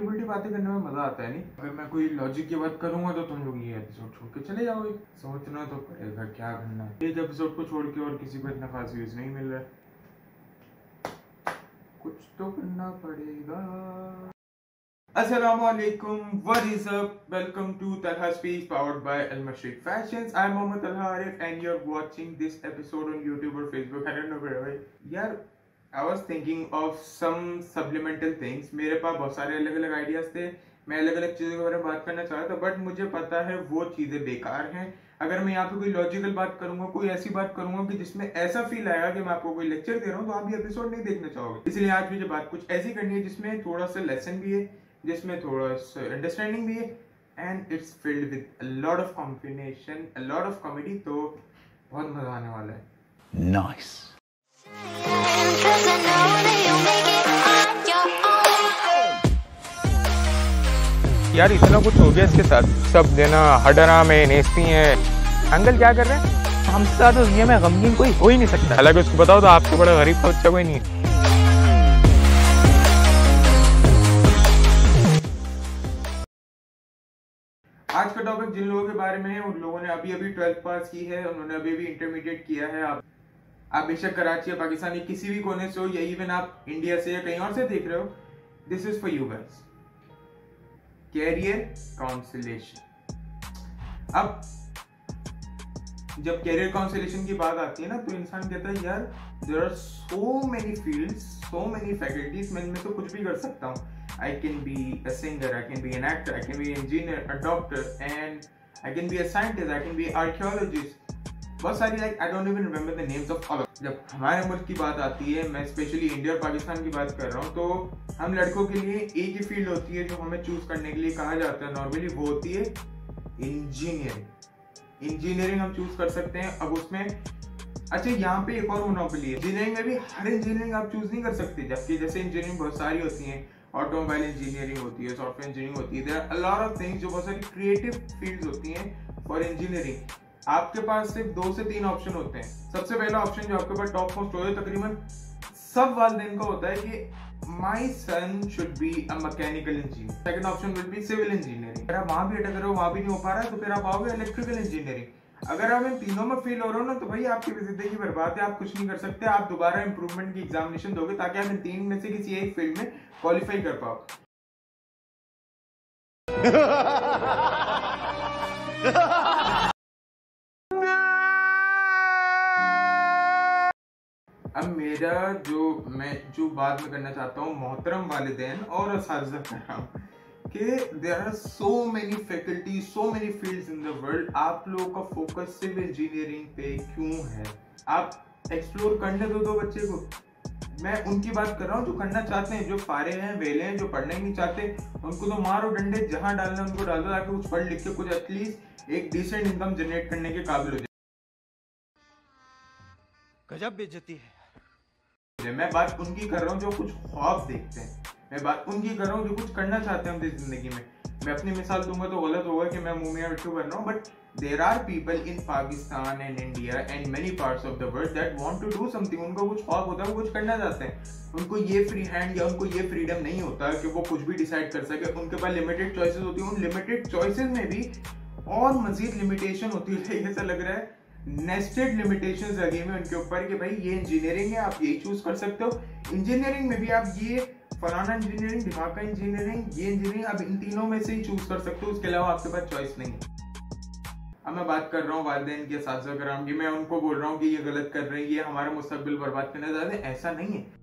उल्टी बातें करने में मजा आता है नहीं। अगर मैं कोई लॉजिक की बात करूंगा तो तुम लोग ये एपिसोड छोड़ के चले जाओगे। सोचना तो पड़ेगा क्या करना है। एक एपिसोड को छोड़ के और किसी को इतना खास व्यूज नहीं मिल रहा है, कुछ तो करना पड़ेगा। Assalamualaikum, what is up? Welcome to Talha Speaks, powered by Al Mashriq Fashions. I'm Mohammad Talha Arif and you're watching this episode on YouTube or Facebook. I don't know where. यार, I was thinking of some subliminal things. मेरे पास बहुत सारे अलग अलग ideas थे, मैं अलग अलग चीज़ों के बारे में बात करना चाह रहा था, बट मुझे पता है वो चीज़ें बेकार हैं। अगर मैं यहाँ पे कोई लॉजिकल बात करूंगा, कोई ऐसी बात करूंगा कि जिसमें ऐसा फील आएगा कि मैं आपको कोई लेक्चर दे रहा हूँ, तो आप ये एपिसोड नहीं देखना चाहोगे। इसलिए आज मुझे बात कुछ ऐसी करनी है जिसमें थोड़ा सा लेसन भी है, जिसमें थोड़ा सा अंडरस्टैंडिंग भी है, and it's filled with a lot of combination, a lot of comedy. तो बहुत मजा आने वाला है। नाइस। यार इतना कुछ हो गया इसके साथ, सब देना हडरा में नेस्ती हैं। अंकल क्या कर रहे हैं? हमसे ज्यादा दुनिया में गमगीन कोई हो ही नहीं सकता। हालांकि उसको बताओ तो आपसे बड़ा गरीब का बच्चा कोई नहीं है। आज का टॉपिक जिन लोगों के बारे में है, उन लोगों ने अभी 12th पास की है, उन्होंने अभी इंटरमीडिएट किया है। आप बेशक कराची या पाकिस्तान के किसी भी कोने से हो, या इवन आप इंडिया से या कहीं और से देख रहे हो, this is for you guys. Career counselling. अब जब कैरियर काउंसलेशन की बात आती है ना, तो इंसान कहता है यार there are so many fields, so many faculties, मैं इनमें तो कुछ भी कर सकता हूँ। I can be a singer, I can be an actor, I can be an engineer, a doctor, and I can be a scientist, I can be an archaeologist. बहुत सारी I don't even remember the names of all of them. जब हमारे मुल्क की बात आती है, मैं स्पेशली इंडिया और पाकिस्तान की बात कर रहा हूँ, तो हम लड़कों के लिए एक ही फील्ड होती है जो हमें चूज करने के लिए कहा जाता है नॉर्मली, वो होती है इंजीनियरिंग। इंजीनियरिंग हम चूज कर सकते हैं। अब उसमें अच्छा, यहाँ पे एक और मोनोपोली है। इंजीनियरिंग में भी हर इंजीनियरिंग आप चूज नहीं कर सकते, जबकि जैसे इंजीनियरिंग बहुत सारी होती है, ऑटोमोबाइल इंजीनियरिंग होती है, सॉफ्टवेयर इंजीनियरिंग होती है, there are a lot of things जो बहुत सारी क्रिएटिव फील्ड्स होती हैं फॉर इंजीनियरिंग। आपके पास सिर्फ 2 से 3 ऑप्शन होते हैं। सबसे पहला ऑप्शन जो आपके पास टॉप मोस्ट होता है, तकरीबन सब वालिदैन का होता है कि my son should be a mechanical engineer. Second option will be civil engineering. अगर आप वहां भी अटक रहे हो, वहां भी नहीं हो पा रहा है, तो फिर आप आओगे इलेक्ट्रिकल इंजीनियरिंग। अगर आप इन तीनों में फेल हो रहे हो ना, तो भाई आपकी जिंदगी बर्बाद है, आप कुछ नहीं कर सकते। आप दोबारा इंप्रूवमेंट की एग्जामिनेशन दोगे ताकि आप इन 3 में से किसी एक फील्ड में क्वालिफाई कर पाओ। अब मेरा मैं जो बात में करना चाहता हूँ मोहतरम वालिदैन और असातिज़ा कराम, कि there are so many faculty, so many fields in the world. आप लोगों का फोकस सिर्फ इंजीनियरिंग पे क्यों है? आप एक्सप्लोर करने दो बच्चे को। मैं उनकी बात कर रहा हूँ जो करना चाहते हैं, जो फारे हैं, वेले हैं, जो पढ़ना ही नहीं चाहते, उनको तो मारो डंडे, जहां डालना उनको डाल दो, ताकि कुछ पढ़ लिख के कुछ एटलीस्ट एक डिसेंट इनकम जनरेट करने के काबिल हो जाए। गजब बेइज्जती है। मैं बात उनकी कर रहा हूँ जो कुछ ख्वाब देखते हैं, मैं बात उनकी कर रहा हूँ जो कुछ करना चाहते हैं अपनी जिंदगी में। मैं अपनी मिसाल दूंगा तो गलत होगा कि मैं मुंह में मिट्टू बन रहा हूँ, but there are people in Pakistan and India and many parts of the world that want to do something. उनका कुछ ख्वाब होता है, वो कुछ करना चाहते हैं। उनको ये फ्री हैंड या उनको ये फ्रीडम नहीं होता कि वो कुछ भी डिसाइड कर सके। उनके पास लिमिटेड चॉइसेस होती हैं। उन लिमिटेड चॉइसेस में भी और मजीद लिमिटेशन होती है। ऐसा लग रहा है नेस्टेड लिमिटेशंस लगी हुई उनके ऊपर कि भाई ये इंजीनियरिंग है, आप यही चूज कर सकते हो। इंजीनियरिंग में भी आप ये फलाना इंजीनियरिंग, ढाका इंजीनियरिंग, ये इंजीनियरिंग, आप इन तीनों में से ही चूज कर सकते हो, उसके अलावा आपके पास चॉइस नहीं है। अब मैं बात कर रहा हूँ वालिदैन के असातिज़ा कराम की। मैं उनको बोल रहा हूँ कि ये गलत कर रहे हैं, ये हमारा मुस्तकबिल बर्बाद करने जा रहे हैं। ऐसा नहीं है।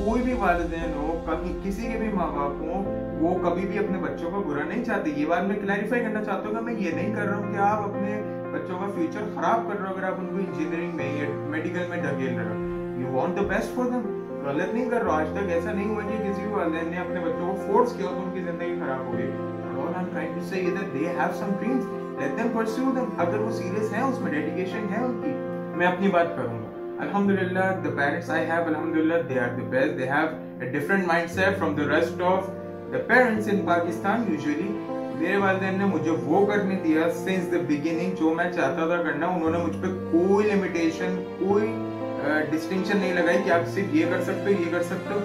कोई भी वालिदैन हो, कभी किसी के भी माँ बाप हो, वो कभी भी अपने बच्चों का बुरा नहीं चाहते। ये बात मैं क्लैरिफाई करना चाहता हूँ कि मैं ये नहीं कर रहा हूँ कि आप अपने बच्चों का फ्यूचर खराब कर रहे हो अगर आप उनको इंजीनियरिंग में या मेडिकल में ढकेल रहे हो। You want the best for them. गलत नहीं कर रहा हूँ। आज तक ऐसा नहीं हुआ कि किसी भी वालिदैन ने अपने बच्चों को फोर्स किया तो उनकी जिंदगी खराब हो गई। All I'm trying to say is that they have some dreams, let them pursue them। अगर वो सीरियस हैं, उसमें डेडिकेशन है उनकी। मैं अपनी बात करूंगा। Alhamdulillah, the parents I have, Alhamdulillah, they are the best. They have a different mindset from the rest of the parents in Pakistan usually. मेरे वालिदैन ने मुझे वो करने दिया since the beginning जो मैं चाहता था करना। उन्होंने मुझ पे कोई लिमिटेशन, कोई डिस्टिंक्शन नहीं लगाई कि आप सिर्फ ये कर सकते हो, ये कर सकते हो।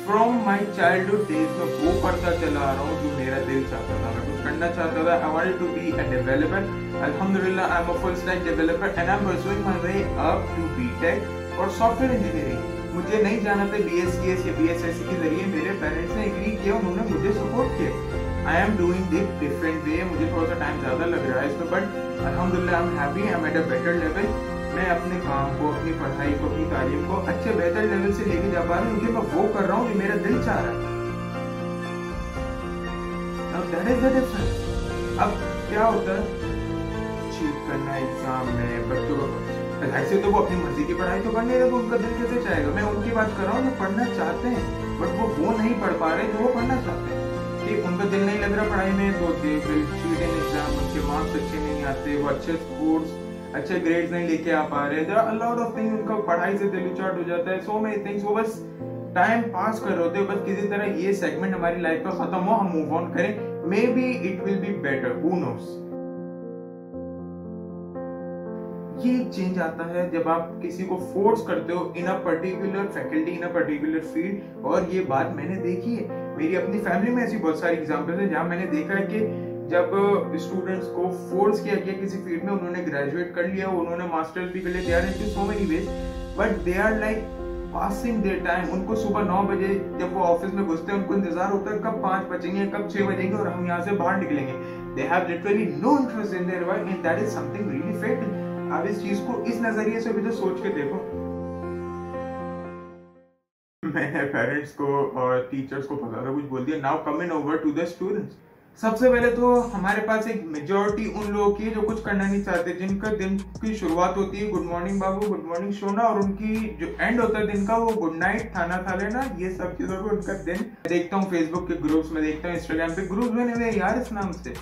फ्रॉम माई चाइल्डहुड डेज में वो पढ़ता चला आ रहा हूँ जो मेरा दिल चाहता था, मैं कुछ करना चाहता था। I wanted to be a developer. अल्हम्दुलिल्लाह I am a full stack developer and I am pursuing my way up to BTech और सॉफ्टवेयर इंजीनियरिंग। मुझे नहीं जाना था BScs या BSSC के जरिए, मेरे पेरेंट्स ने एग्री किया, उन्होंने मुझे सपोर्ट किया। I am doing this different way, मुझे थोड़ा सा टाइम ज़्यादा लग रहा है इसमें, बट अल्हम्दुलिल्लाह I am happy, I am at a better level. मैं अपने काम को, अपनी पढ़ाई को, अपनी तालीम को अच्छे बेहतर लेवल से लेके जा पा रहा हूँ, क्योंकि मैं वो कर रहा हूँ जो मेरा दिल चाह रहा है। Now that is the difference. अब क्या होता है, चीट करना एग्जाम में बच्चों को, ऐसे तो वो अपनी मर्जी की पढ़ाई तो करने रहे, तो उनका दिल कैसे चाहेगा। मैं उनकी बात कर रहा हूँ जो पढ़ना चाहते हैं बट वो नहीं पढ़ पा रहे जो वो पढ़ना चाहते हैं, कि उनका दिल नहीं लग रहा पढ़ाई में, तो they will cheat in exam, उनके मार्क्स अच्छे नहीं आते, वो अच्छे स्कोर्स, अच्छे ग्रेड्स नहीं लेके आ पा रहे। There are a lot of things, उनका पढ़ाई से दिल उचाट हो जाता है, सो मेनी थिंग्स। वो बस टाइम पास कर रहे होते हैं, बस किसी तरह ये सेगमेंट हमारी लाइफ का खत्म हो, हम मूव ऑन करें, maybe it will be better, who knows. ये चेंज आता है जब आप किसी को फोर्स करते हो in a particular faculty, in a particular field. और ये बात मैंने देखी है, मेरी अपनी फैमिली में ऐसी बहुत सारी एग्जांपल्स हैं जहां मैंने देखा है कि जब स्टूडेंट्स को फोर्स किया गया किसी फील्ड में, उन्होंने ग्रेजुएट कर लिया, उन्होंने मास्टर्स भी कर लिया, they are into so many ways, but they are like passing their time. उनको सुबह 9 बजे जब वो ऑफिस में घुसते हैं, उनको इंतजार होता है कब 5 बजेंगे, कब 6 बजेंगे और हम यहाँ से बाहर निकलेंगे। They have literally no interest in their work and that is something really fatal. आप इस चीज को इस नजरिए से भी तो सोच के देखो। मैंने पेरेंट्स को और टीचर्स को पता था कुछ बोल दिया। Now coming over to the students. सबसे पहले तो हमारे पास एक मेजॉरिटी उन लोगों की जो कुछ करना नहीं चाहते, जिनका दिन की शुरुआत होती है गुड मॉर्निंग बाबू, गुड मॉर्निंग सोना, और उनकी जो एंड होता है दिन का वो गुड नाइट, खाना खा लेना, ये सब चीजों को उनका दिन। देखता हूँ फेसबुक के ग्रुप्स में, देखता हूँ इंस्टाग्राम पे ग्रुप्स बने हुए यार इस नाम से।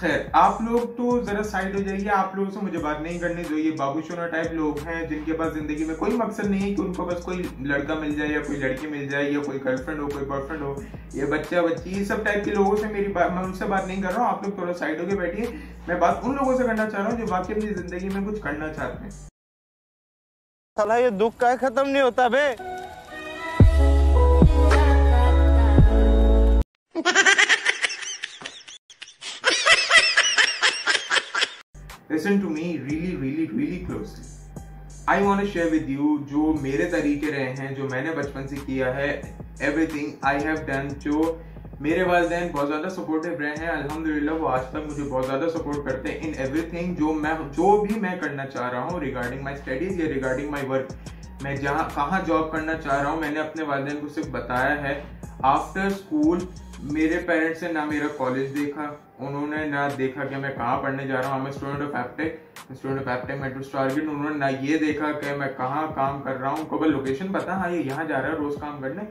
खैर आप लोग तो जरा साइड हो जाइए, आप लोगों से मुझे बात नहीं करनी। जो ये बाबू सोना टाइप लोग हैं जिनके पास जिंदगी में कोई मकसद नहीं है, कि उनको बस कोई लड़का मिल जाए या कोई लड़की मिल जाए या कोई गर्लफ्रेंड हो, कोई बॉयफ्रेंड हो, या बच्चा बच्ची, ये सब टाइप के लोगों से मेरी बात, मैं उनसे बात नहीं कर रहा हूँ। आप लोग थोड़ा साइड होके बैठिए। मैं बात उन लोगों से करना चाह रहा हूँ जो वाकई अपनी जिंदगी में कुछ करना चाहते हैं। साला ये दुख का खत्म नहीं होता बे। Listen to me really closely. I want to share with you जो मेरे तरीके रहे हैं, जो मैंने बचपन से किया है, everything I have done। जो मेरे वालिदैन बहुत ज़्यादा सपोर्टिव रहे हैं, अल्हम्दुलिल्लाह वो आज तक मुझे बहुत ज़्यादा सपोर्ट करते हैं इन एवरीथिंग। जो भी मैं करना चाह रहा हूँ रिगार्डिंग माई स्टडीज़ या रिगार्डिंग माई वर्क, मैं कहाँ जॉब करना चाह रहा हूँ, मैंने अपने वालिदैन को सिर्फ बताया है। आफ्टर स्कूल मेरे पेरेंट्स ने ना मेरा कॉलेज देखा, उन्होंने ना देखा कि मैं कहाँ पढ़ने जा रहा हूँ। मैं student of Aptech metro target. उन्होंने ना ये देखा कि मैं कहाँ काम कर रहा हूँ, उनको बस लोकेशन पता, हाँ ये यहाँ जा रहा है रोज काम करने।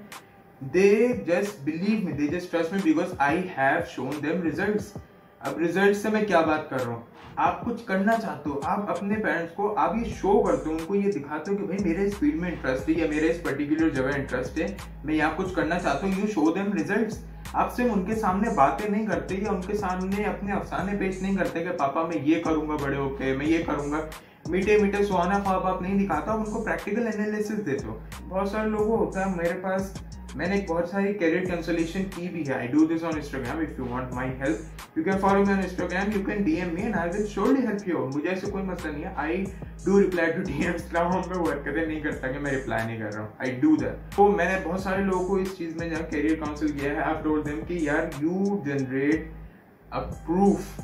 They just believe me, they just trust me because I have shown them results. अब रिजल्ट से मैं क्या बात कर रहा हूँ, आप कुछ करना चाहते हो, आप अपने पेरेंट्स को आप ये शो करते हो, उनको ये दिखाते हो कि भाई मेरे इस फील्ड में इंटरेस्ट है या मेरे इस पर्टिकुलर जगह इंटरेस्ट है, मैं यहाँ कुछ करना चाहता हूँ। You show them results. आप सिर्फ उनके सामने बातें नहीं करते या उनके सामने अपने अफसाने पेश नहीं करते कि पापा मैं ये करूंगा बड़े होके, मैं ये करूंगा, मीठे मीठे सुहाना ख्वाब आप नहीं दिखाता, उनको प्रैक्टिकल एनालिसिस देते हो। बहुत सारे लोगों होता है मेरे पास, मैंने बहुत सारी कैरियर कंसल्टेशन की भी है। I do this on Instagram. If you want my help you can follow me on Instagram, you can DM me and I will surely help you. मुझे ऐसे कोई मसला नहीं है। I do reply to DMs. ना मैं work करते नहीं करता कि मैं रिप्लाई नहीं कर रहा हूँ, आई डू दैट। तो मैंने बहुत सारे लोगों को इस चीज में जहाँ कैरियर काउंसिल किया है, आई टोल्ड देम कि यार you generate a proof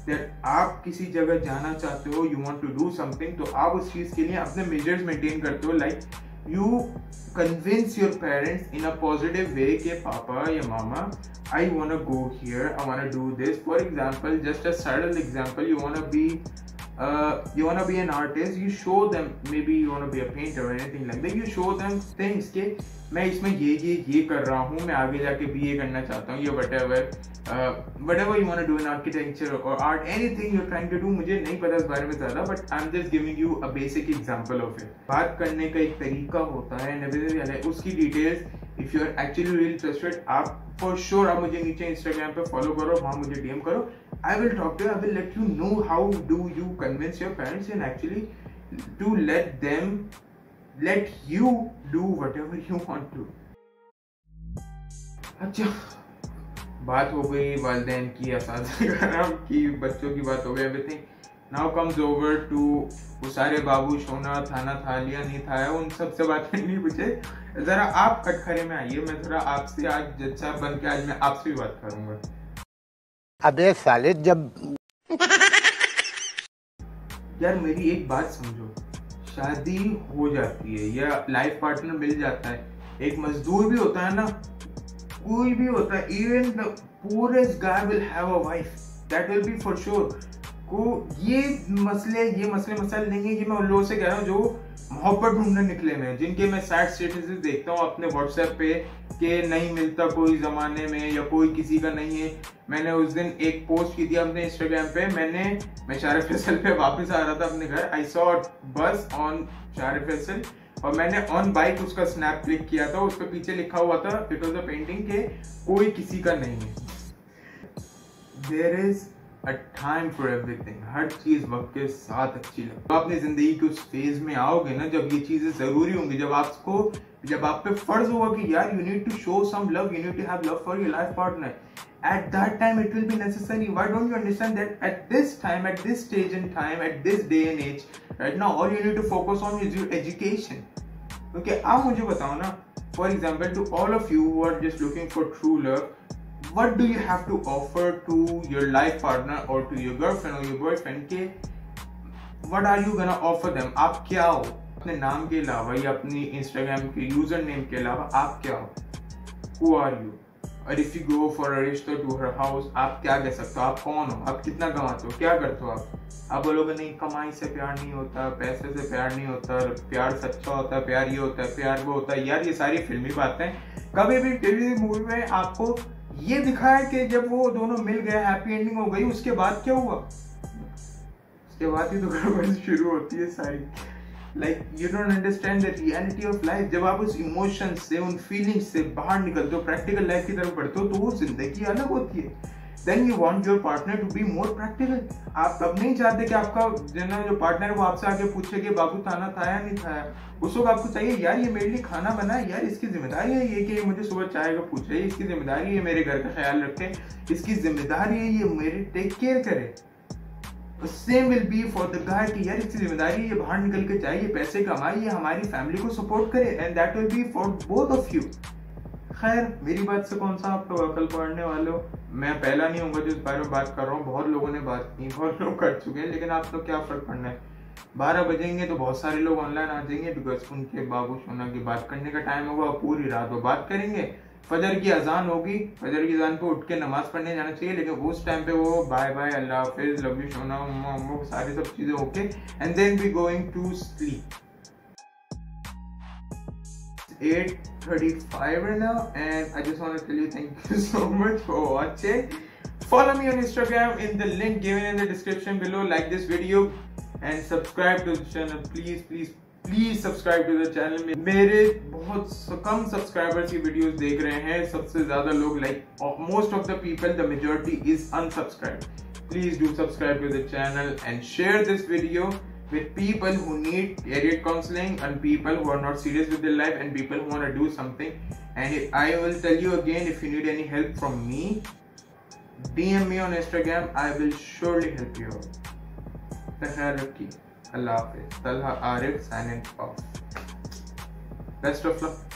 that आप किसी जगह जाना चाहते हो, you want to do something, तो आप उस चीज के लिए अपने मेजर्स मेंटेन करते हो। Like you convince your parents in a positive way कि पापा या मामा I wanna go here, I wanna do this. For example, just a subtle example, you wanna be an artist, you show them, maybe you wanna be a painter or anything like that, you show them things कि मैं इसमें ये कर रहा हूँ, मैं आगे जाके भी ये करना चाहता हूँ, या whatever you wanna do in architecture or art, anything you're trying to do, मुझे नहीं पता इस बारे में ज़्यादा, but I'm just giving you a basic example of it. बात करने का एक तरीका होता है, उसकी details if you're actually really interested, आप for sure आप मुझे नीचे इंस्टाग्राम पे फॉलो करो, वहाँ मुझे डीएम करो, I will talk to you, I will let you know how do you convince your parents and actually to let them let you do whatever you want to. अच्छा, बात हो गई वालिदैन की, असातिज़ा की, बच्चों की बात हो गई, everything. Now comes over to वो सारे बाबू सोना थाना था लिया नहीं था, उन सब से बात करनी मुझे. जरा आप कटखरे में आइए, मैं थोड़ा आपसे आज जज साहब बन के आज मैं आपसे भी बात करूंगा. अबे साले, जब यार मेरी एक बात समझो, शादी हो जाती है या लाइफ पार्टनर मिल जाता है, एक मजदूर भी होता है ना, कोई भी होता है, even the poorest guy will have a wife, that will be for sure. को ये मसले मसाइल नहीं है, ये मैं उन लोगों से कह रहा हूँ जो मोहब्बत ढूंढने निकले में, जिनके मैं सैड स्टेटसेस देखता हूँ अपने व्हाट्सएप पे कि नहीं मिलता कोई जमाने में या कोई किसी का नहीं है. मैंने उस दिन एक पोस्ट की थी अपने इंस्टाग्राम पे, मैं शारिफ फैसल पे वापस आ रहा था अपने घर, आई सॉ बस ऑन शारिफ फैसल, और मैंने ऑन बाइक उसका स्नैप क्लिक किया था. उसके पीछे लिखा हुआ था, इट वाज अ पेंटिंग के कोई किसी का नहीं है. There is a time for everything. हर चीज वक्त के साथ अच्छी लगती है. तो अपनी जिंदगी के उस फेज में आओगे ना जब ये चीजें जरूरी होंगी, जब आप पे फर्ज होगा कि यार you need to show some love, you need to have love for your life partner, at that time it will be necessary. Why don't you understand that at this time, at this stage in time, at this day and age, right now all you need to focus on is your education. Okay, आप मुझे बताओ ना, for example, to all of you who are just looking for true love, what do you have to offer to your life partner or to your girlfriend or your boyfriend? के what are you gonna offer them? आप क्या हो? अपने नाम के अलावा या अपनी इंस्टाग्राम के यूजर नेम के अलावा आप क्या हो? Who are you? और if you go for a रिश्ता टू हर हाउस, आप क्या कह सकते हो? आप कौन हो? आप कितना कमाते हो? क्या करते हो? आप बोलोगे नहीं, कमाई से प्यार नहीं होता, पैसे से प्यार नहीं होता, प्यार सच्चा होता है, प्यार ये होता है, प्यार वो होता है. यार ये सारी फिल्मी बातें. कभी भी टीवी मूवी में आपको ये दिखाया कि जब वो दोनों मिल गए, हैप्पी एंडिंग हो गई, उसके बाद क्या हुआ? उसके बाद ही तो गड़बड़ी शुरू होती है सारी. Like you don't understand the reality of life. जब आप उस इमोशन से, उन फीलिंग्स से बाहर निकलते हो, प्रैक्टिकल लाइफ की तरफ बढ़ते हो, तो वो जिंदगी अलग होती है. Then you want your partner to be more practical. आप तब नहीं चाहते कि आपका जो पार्टनर है वो आपसे आके पूछे कि बाबू खाना था या नहीं था. उस वक्त आपको चाहिए यार ये मेरे लिए खाना बना, यार इसकी जिम्मेदारी है ये कि मुझे सुबह चाय का पूछे, इसकी जिम्मेदारी है मेरे घर का ख्याल रखे, इसकी जिम्मेदारी है ये मेरी टेक केयर करे. Same will be for the guy कि यार इसकी जिम्मेदारी ये बाहर निकल के चाहिए, पैसे कमाए, ये हमारी फैमिली को सपोर्ट करे, and that will be for both of you. खैर, मेरी बात से कौन सा आप तो अकल पढ़ने वाले हो. मैं पहला नहीं होऊंगा जो इस बारे में बात कर रहा हूँ, बहुत लोगों ने बात की, बहुत लोग कर चुके हैं, लेकिन आप तो क्या फर्क पड़ना है. 12 बजेंगे तो बहुत सारे लोग ऑनलाइन आ जाएंगे, बिकॉज उनके बाबू सोना की बात करने का टाइम होगा, पूरी रात वो बात करेंगे. फजर की अजान होगी, फजर की अजान पे उठ के नमाज पढ़ने जाना चाहिए, लेकिन उस टाइम पे वो बाय बाय, अल्लाह हाफिज, लव यू सोना, वो सारी सब चीजें okay, and then we going to sleep. 8:35 right now, and I just want to tell you thank you so much for watching. Follow me on Instagram in the link given in the description below. Like this video and subscribe to the channel. Please subscribe to the channel. मेरे बहुत कम subscribers की videos देख रहे हैं, सबसे ज्यादा लोग most of the people, the majority is unsubscribed. Please do subscribe to the channel and share this video with people who need career counseling and people who are not serious with their life and people who want to do something. And I will tell you again, if you need any help from me, DM me on Instagram. I will surely help you out. Allah Hafiz. Talha Arif signing off. Best of luck.